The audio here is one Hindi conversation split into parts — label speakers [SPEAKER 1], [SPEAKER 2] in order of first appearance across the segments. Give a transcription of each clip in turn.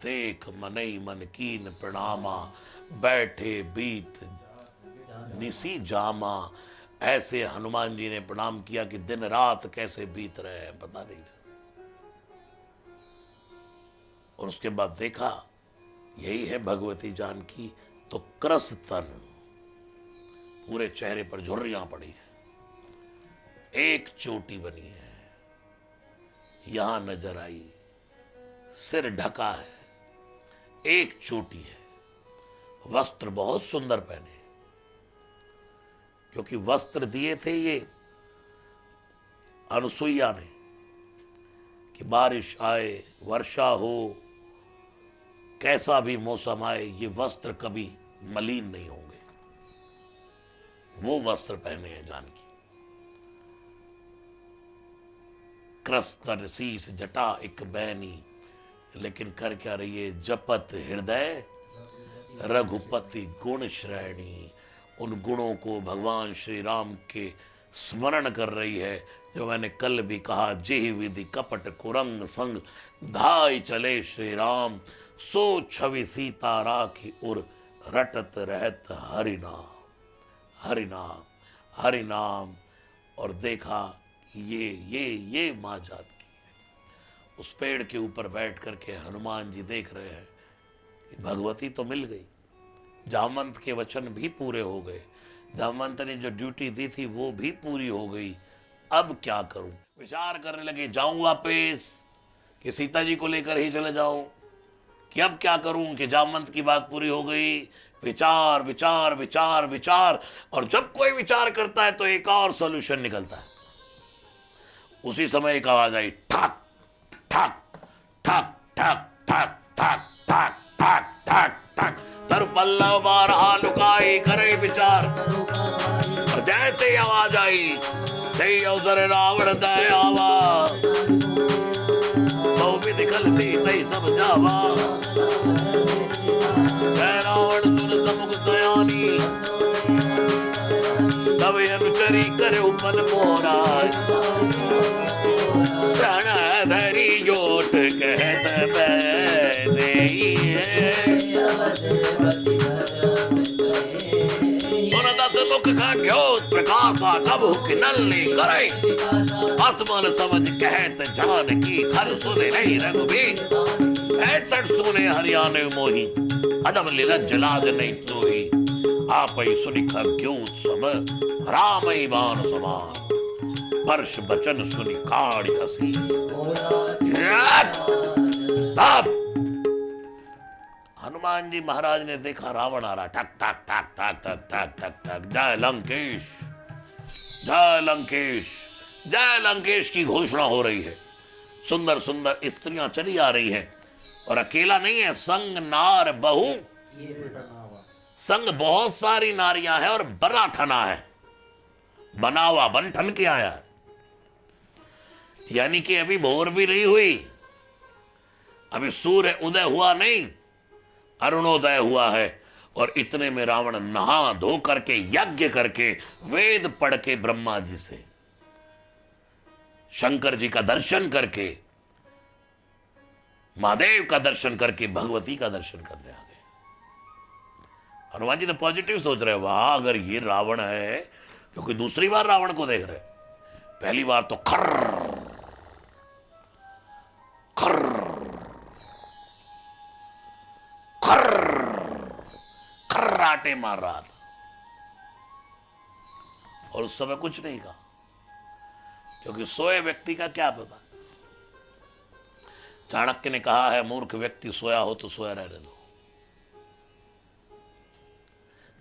[SPEAKER 1] देख मनई मन कीन प्रणामा, बैठे बीत निसी जामा। ऐसे हनुमान जी ने प्रणाम किया कि दिन रात कैसे बीत रहे हैं पता नहीं। और उसके बाद देखा यही है भगवती जानकी, तो क्रस तन, पूरे चेहरे पर झुर्रियां पड़ी है, एक चोटी बनी है, यहां नजर आई, सिर ढका है, एक चोटी है, वस्त्र बहुत सुंदर पहने, क्योंकि वस्त्र दिए थे ये अनुसुईया ने कि बारिश आए वर्षा हो कैसा भी मौसम आए ये वस्त्र कभी मलिन नहीं होंगे। वो वस्त्र पहने हैं जानकी। क्रस्तर शीस जटा एक बैनी, लेकिन कर क्या रही है, जपत हृदय रघुपति गुण श्रेणी। उन गुणों को भगवान श्री राम के स्मरण कर रही है, जो मैंने कल भी कहा, जेहि विधि कपट कुरंग संग धाय चले श्री राम, सो छवि सीता राखी उर रटत रहत हरिनाम हरिनाम हरिनाम। और देखा ये माँ जानकी है। उस पेड़ के ऊपर बैठ करके हनुमान जी देख रहे हैं कि भगवती तो मिल गई, जामवंत के वचन भी पूरे हो गए, जामवंत ने जो ड्यूटी दी थी वो भी पूरी हो गई। अब क्या करूं? विचार करने लगे, जाऊं वापस कि सीता जी को लेकर ही चले जाऊं, कि अब क्या करूं कि जामवंत की बात पूरी हो गई। विचार विचार विचार विचार, और जब कोई विचार करता है तो एक और सॉल्यूशन निकलता है। उसी समय एक आवाज आई, ठक ठक ठक ठक ठक ठक ठक ठक ठक ठक, तर पल्लव बारहा लुकाई करे विचार। और जैसे ही आवाज आई, दे अवसर रावण दयावा, बहुविधि खल सीतै सब जावा। रावण सुन समुख दयानी, तब अनुचरी करे मन मोरा। प्राण धरी जोट कहत सुन दस मुख का ज्योत प्रकाशा, कब हुक नल्ली करे, आसमान समझ कहत जानकी, खल सुने नहीं रघुबीर। ऐसठ सुने हरियाणे मोही, अदम लिरज लाज नहीं तोही। आपै सुनिखा ज्योत सम, रामई बाण समान, वर्ष बचन सुनि काढ़ी हसी। हनुमान जी महाराज ने देखा रावण आ रहा, ठक ठक ठक ठक ठक ठक ठक ठक, जय लंकेश जय लंकेश जय लंकेश की घोषणा हो रही है। सुंदर सुंदर स्त्रियां चली आ रही हैं, और अकेला नहीं है, संग नार बहु, संग बहुत सारी नारियां हैं और बना ठना है, बनावा बन ठन के आया है। यानी कि अभी भोर भी नहीं हुई, अभी सूर्य उदय हुआ नहीं, अरुणोदय हुआ है। और इतने में रावण नहा धो करके, यज्ञ करके, वेद पढ़ के, ब्रह्मा जी से, शंकर जी का दर्शन करके, महादेव का दर्शन करके, भगवती का दर्शन करने आ गए। हनुमान जी तो पॉजिटिव सोच रहे, वाह अगर ये रावण है, क्योंकि दूसरी बार रावण को देख रहे, पहली बार तो खर्र खर्राटे मार रहा था, और उस समय कुछ नहीं कहा, क्योंकि सोए व्यक्ति का क्या पता। चाणक्य ने कहा है, मूर्ख व्यक्ति सोया हो तो सोया रहने दो।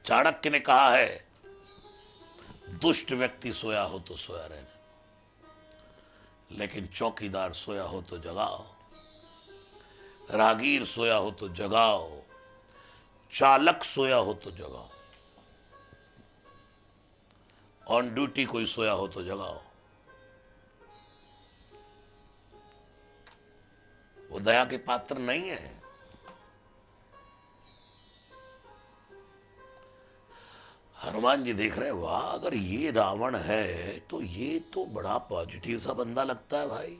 [SPEAKER 1] चाणक्य ने कहा है, दुष्ट व्यक्ति सोया हो तो सोया रहने दो, लेकिन चौकीदार सोया हो तो जगाओ, रागीर सोया हो तो जगाओ, चालक सोया हो तो जगाओ, ऑन ड्यूटी कोई सोया हो तो जगाओ। वो दया के पात्र नहीं है। हनुमान जी देख रहे, वाह अगर ये रावण है तो ये तो बड़ा पॉजिटिव सा बंदा लगता है भाई।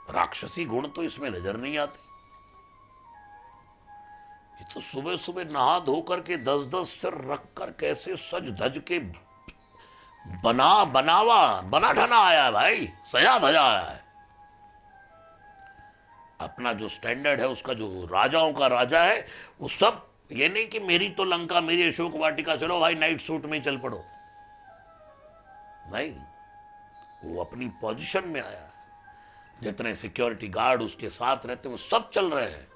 [SPEAKER 1] राक्षसी गुण तो इसमें नजर नहीं आते। ये तो सुबह सुबह नहा धो करके 10-10 सिर रख कर कैसे सज धज के बना ढना आया है भाई, सजा धजा आया है। अपना जो स्टैंडर्ड है, उसका जो राजाओं का राजा है, वो सब, ये नहीं कि मेरी तो लंका, मेरी अशोक वाटिका, चलो भाई नाइट सूट में ही चल पड़ो, नहीं। वो अपनी पोजीशन में आया है। जितने सिक्योरिटी गार्ड उसके साथ रहते, वो सब चल रहे हैं।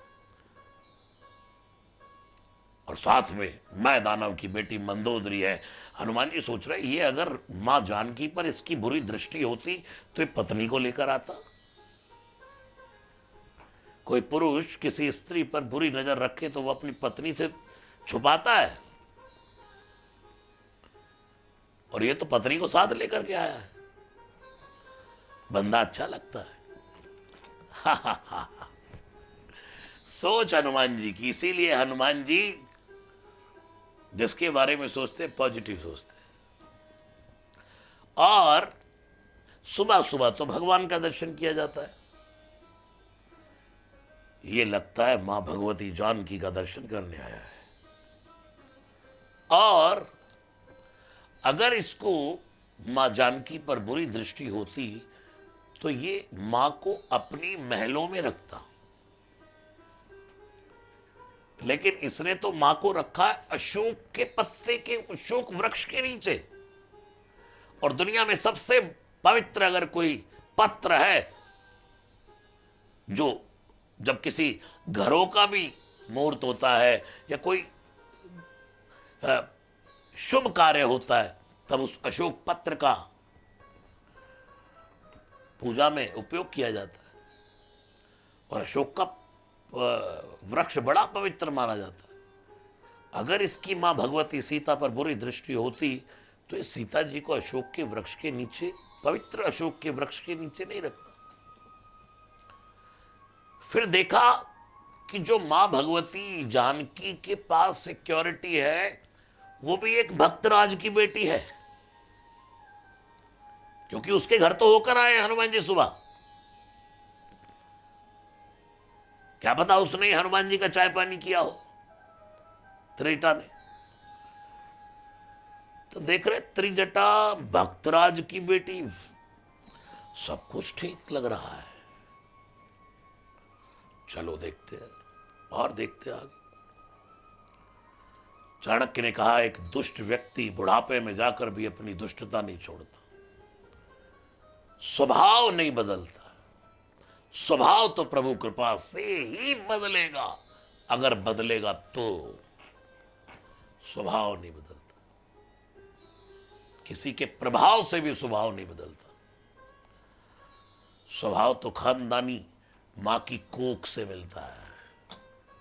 [SPEAKER 1] और साथ में मैं दानव की बेटी मंदोदरी है। हनुमान जी सोच रहे, ये अगर मां जानकी पर इसकी बुरी दृष्टि होती तो ये पत्नी को लेकर आता। कोई पुरुष किसी स्त्री पर बुरी नजर रखे तो वो अपनी पत्नी से छुपाता है, और ये तो पत्नी को साथ लेकर के आया है। बंदा अच्छा लगता है। सोच हनुमान जी की। इसीलिए हनुमान जी जिसके बारे में सोचते पॉजिटिव सोचते। और सुबह सुबह तो भगवान का दर्शन किया जाता है। ये लगता है मां भगवती जानकी का दर्शन करने आया है। और अगर इसको मां जानकी पर बुरी दृष्टि होती तो ये मां को अपनी महलों में रखता, लेकिन इसने तो मां को रखा है अशोक के पत्ते के, अशोक वृक्ष के नीचे। और दुनिया में सबसे पवित्र अगर कोई पत्र है, जो जब किसी घरों का भी मुहूर्त होता है या कोई शुभ कार्य होता है, तब उस अशोक पत्र का पूजा में उपयोग किया जाता है। और अशोक का वृक्ष बड़ा पवित्र माना जाता है। अगर इसकी मां भगवती सीता पर बुरी दृष्टि होती तो इस सीता जी को अशोक के वृक्ष के नीचे, पवित्र अशोक के वृक्ष के नीचे नहीं रखता। फिर देखा कि जो मां भगवती जानकी के पास सिक्योरिटी है, वो भी एक भक्तराज की बेटी है, क्योंकि उसके घर तो होकर आए हनुमान जी सुबह। क्या पता उसने हनुमान जी का चाय पानी किया हो त्रिजटा ने। तो देख रहे त्रिजटा, भक्तराज की बेटी, सब कुछ ठीक लग रहा है। चलो देखते हैं और देखते हैं आगे। चाणक्य ने कहा, एक दुष्ट व्यक्ति बुढ़ापे में जाकर भी अपनी दुष्टता नहीं छोड़ता, स्वभाव नहीं बदलता। स्वभाव तो प्रभु कृपा से ही बदलेगा, अगर बदलेगा तो। स्वभाव नहीं बदलता, किसी के प्रभाव से भी स्वभाव नहीं बदलता। स्वभाव तो खानदानी मां की कोख से मिलता है।